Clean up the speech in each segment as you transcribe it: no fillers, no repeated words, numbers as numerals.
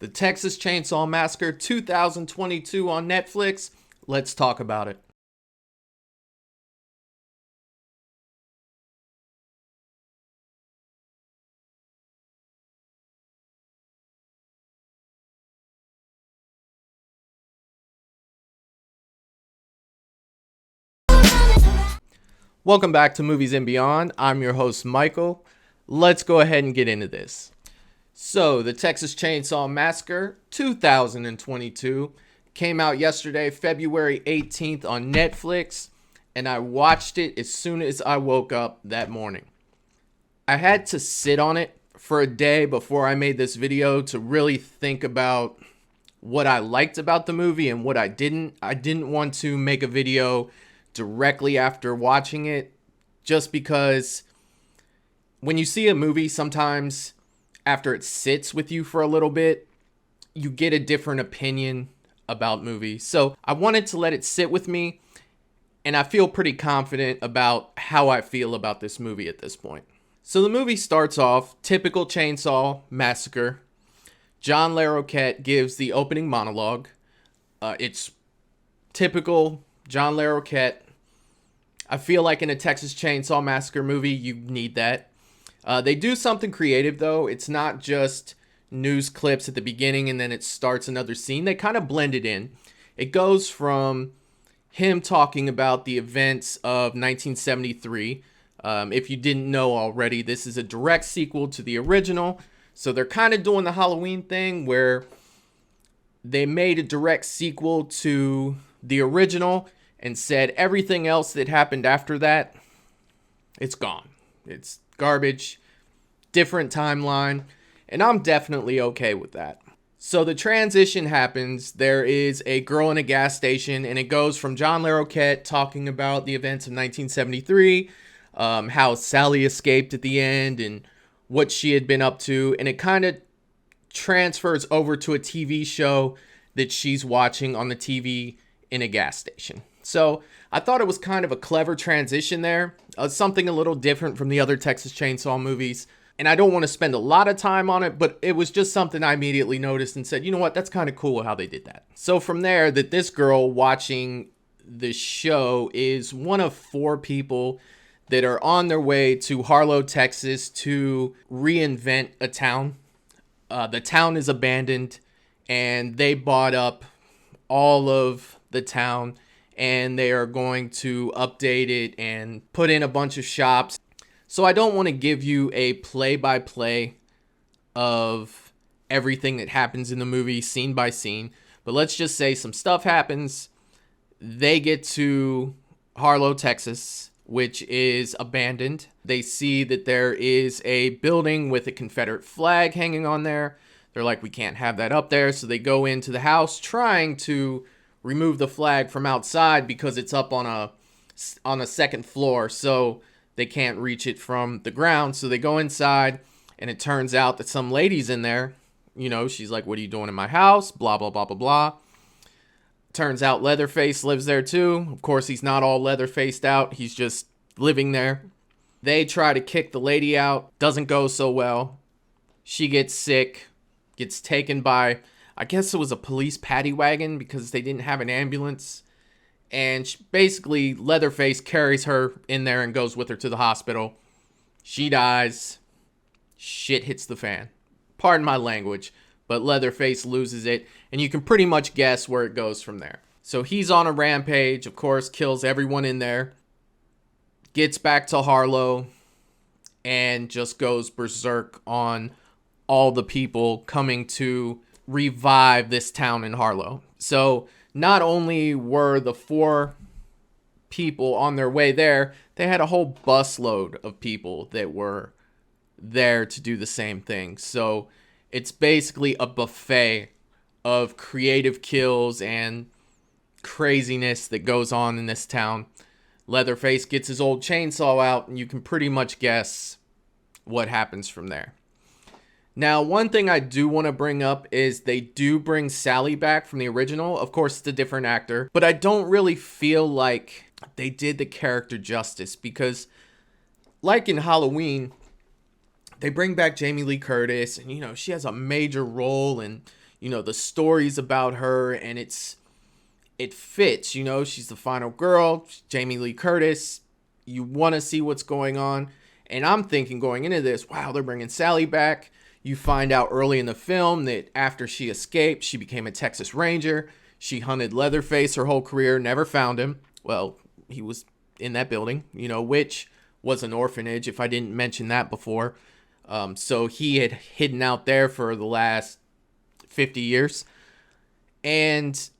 The Texas Chainsaw Massacre 2022 on Netflix. Let's talk about it. Welcome back to Movies and Beyond. I'm your host, Michael. Let's go ahead and get into this. So, the Texas Chainsaw Massacre 2022 came out yesterday, February 18th on Netflix, and I watched it as soon as I woke up that morning. I had to sit on it for a day before I made this video to really think about what I liked about the movie and what I didn't. I didn't want to make a video directly after watching it, just because when you see a movie, sometimes after it sits with you for a little bit, you get a different opinion about movies. So I wanted to let it sit with me, and I feel pretty confident about how I feel about this movie at this point. So the movie starts off, typical Chainsaw Massacre. John Larroquette gives the opening monologue. It's typical John Larroquette. I feel like in a Texas Chainsaw Massacre movie, you need that. They do something creative, though. It's not just news clips at the beginning and then it starts another scene. They kind of blend it in. It goes from him talking about the events of 1973. If you didn't know already, this is a direct sequel to the original. So they're kind of doing the Halloween thing where they made a direct sequel to the original and said everything else that happened after that, it's gone. It's garbage, different timeline, and I'm definitely okay with that. So the transition happens. There is a girl in a gas station, and it goes from John Larroquette talking about the events of 1973, how Sally escaped at the end, and what she had been up to, and it kind of transfers over to a TV show that she's watching on the TV in a gas station. So I thought it was kind of a clever transition there, something a little different from the other Texas Chainsaw movies. And I don't want to spend a lot of time on it, but it was just something I immediately noticed and said, you know what, that's kind of cool how they did that. So from there, that this girl watching the show is one of 4 people that are on their way to Harlow, Texas to reinvent a town. The town is abandoned and they bought up all of the town, and they are going to update it and put in a bunch of shops. So I don't want to give you a play-by-play of everything that happens in the movie, scene by scene. But let's just say some stuff happens. They get to Harlow, Texas, which is abandoned. They see that there is a building with a Confederate flag hanging on there. They're like, we can't have that up there. So they go into the house trying to remove the flag from outside because it's up on a second floor, so they can't reach it from the ground. So they go inside, and it turns out that some lady's in there. You know, she's like, what are you doing in my house? Blah, blah, blah, blah, blah. Turns out Leatherface lives there too. Of course, he's not all leather-faced out. He's just living there. They try to kick the lady out. Doesn't go so well. She gets sick, gets taken by, I guess it was a police paddy wagon because they didn't have an ambulance. And basically, Leatherface carries her in there and goes with her to the hospital. She dies. Shit hits the fan. Pardon my language, but Leatherface loses it. And you can pretty much guess where it goes from there. So he's on a rampage, of course, kills everyone in there. Gets back to Harlow and just goes berserk on all the people coming to revive this town in Harlow. So not only were the 4 people on their way there, they had a whole busload of people that were there to do the same thing. So it's basically a buffet of creative kills and craziness that goes on in this town. Leatherface gets his old chainsaw out, and you can pretty much guess what happens from there. Now, one thing I do want to bring up is they do bring Sally back from the original. Of course, it's a different actor, but I don't really feel like they did the character justice because, like in Halloween, they bring back Jamie Lee Curtis, and, you know, she has a major role, and, the stories about her, and it fits. She's the final girl, Jamie Lee Curtis. You want to see what's going on. And I'm thinking going into this, wow, they're bringing Sally back. You find out early in the film that after she escaped, she became a Texas Ranger. She hunted Leatherface her whole career, never found him. Well, he was in that building, which was an orphanage, if I didn't mention that before. So he had hidden out there for the last 50 years. And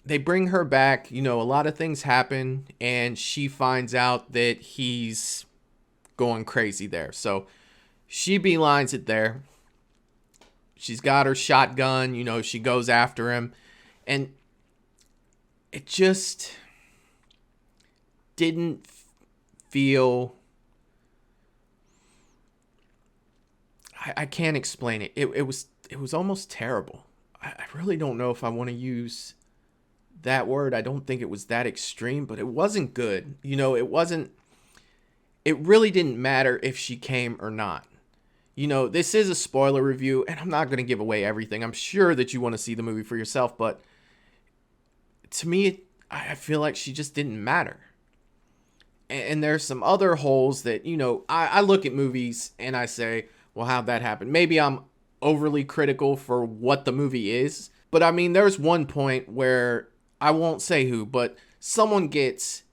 they bring her back. A lot of things happen, and she finds out that he's going crazy there. So she beelines it there. She's got her shotgun. She goes after him. And it just didn't feel... I can't explain it. It was almost terrible. I really don't know if I want to use that word. I don't think it was that extreme, but it wasn't good. It really didn't matter if she came or not. This is a spoiler review, and I'm not going to give away everything. I'm sure that you want to see the movie for yourself, but to me, I feel like she just didn't matter. And there's some other holes that, I look at movies and I say, well, how'd that happen? Maybe I'm overly critical for what the movie is, but I mean, there's one point where, I won't say who, but someone gets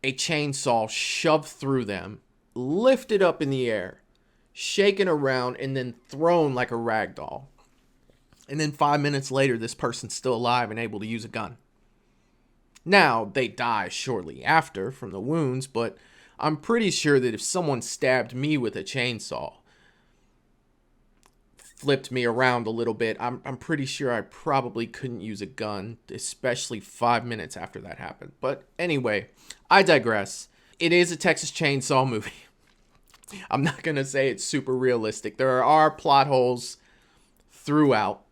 a chainsaw shoved through them, lifted up in the air, shaken around, and then thrown like a rag doll. And then 5 minutes later, this person's still alive and able to use a gun. Now, they die shortly after from the wounds, but I'm pretty sure that if someone stabbed me with a chainsaw, flipped me around a little bit, I'm pretty sure I probably couldn't use a gun, especially 5 minutes after that happened. But anyway, I digress. It is a Texas Chainsaw movie. I'm not going to say it's super realistic. There are plot holes throughout.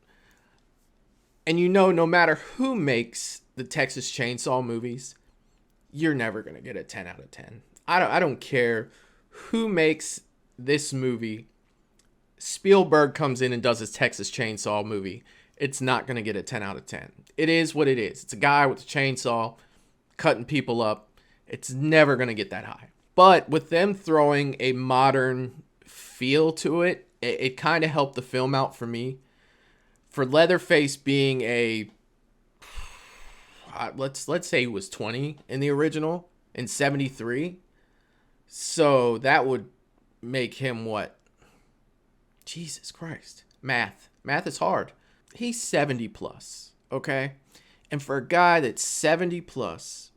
And no matter who makes the Texas Chainsaw movies, you're never going to get a 10 out of 10. I don't care who makes this movie. Spielberg comes in and does his Texas Chainsaw movie. It's not going to get a 10 out of 10. It is what it is. It's a guy with a chainsaw cutting people up. It's never going to get that high. But with them throwing a modern feel to it, it kind of helped the film out for me. For Leatherface being let's say he was 20 in the original, in 73. So that would make him what? Jesus Christ. Math is hard. He's 70 plus, okay? And for a guy that's 70 plus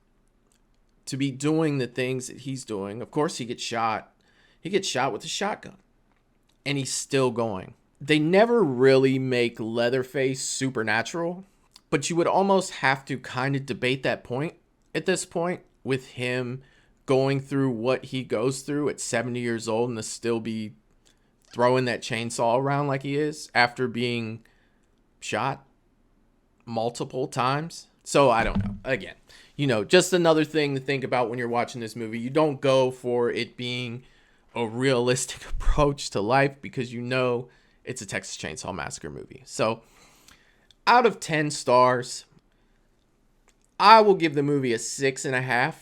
to be doing the things that he's doing, of course he gets shot. He gets shot with a shotgun. And he's still going. They never really make Leatherface supernatural, but you would almost have to kind of debate that point at this point, with him going through what he goes through at 70 years old and to still be throwing that chainsaw around like he is after being shot multiple times. So I don't know. Again, just another thing to think about when you're watching this movie. You don't go for it being a realistic approach to life because it's a Texas Chainsaw Massacre movie. So out of 10 stars, I will give the movie a 6.5.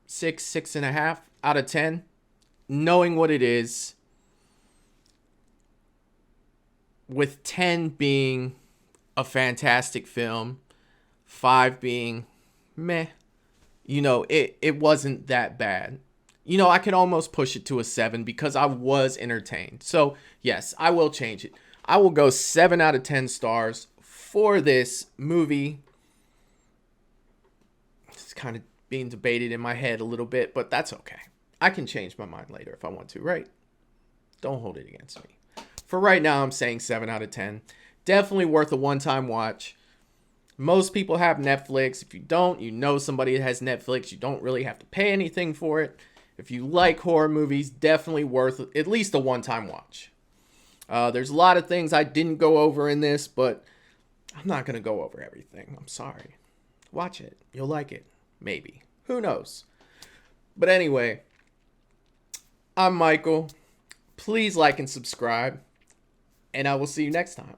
6.5 out of 10. Knowing what it is, with 10 being a fantastic film, 5 being meh, it wasn't that bad. I could almost push it to a 7 because I was entertained. So, yes, I will change it. I will go 7 out of 10 stars for this movie. It's kind of being debated in my head a little bit, but that's okay. I can change my mind later if I want to, right? Don't hold it against me. For right now, I'm saying 7 out of 10. Definitely worth a one-time watch. Most people have Netflix. If you don't, somebody that has Netflix. You don't really have to pay anything for it. If you like horror movies, definitely worth at least a one-time watch. There's a lot of things I didn't go over in this, but I'm not going to go over everything. I'm sorry. Watch it. You'll like it. Maybe. Who knows? But anyway, I'm Michael. Please like and subscribe, and I will see you next time.